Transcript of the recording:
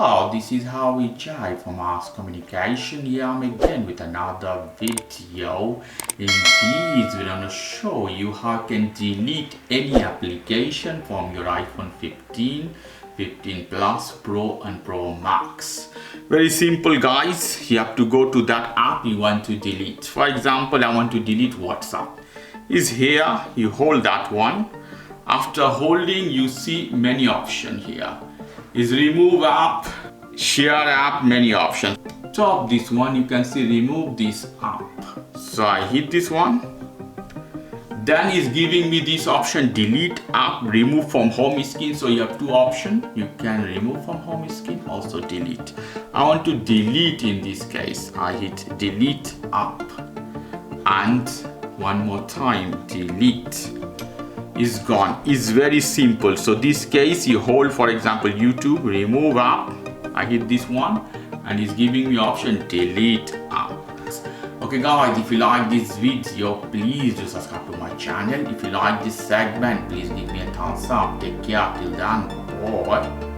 Hello, this is how we jive for mass communication. Here I'm again with another video. In this video, I'm going to show you how you can delete any application from your iPhone 15, 15 Plus, Pro and Pro Max. Very simple, guys. You have to go to that app you want to delete. For example, I want to delete WhatsApp. It's here, you hold that one. After holding, you see many options here. Is remove app, share app, many options. Top this one, you can see remove this app. So I hit this one. Then it's giving me this option, delete app, remove from home screen. So you have two options. You can remove from home screen, also delete. I want to delete in this case. I hit delete app. And one more time, delete. Is gone. It's very simple. So this case, you hold, for example, YouTube, remove app. I hit this one and it's giving me option delete app. Okay guys, if you like this video, please do subscribe to my channel. If you like this segment, please give me a thumbs up. Take care till then. Bye.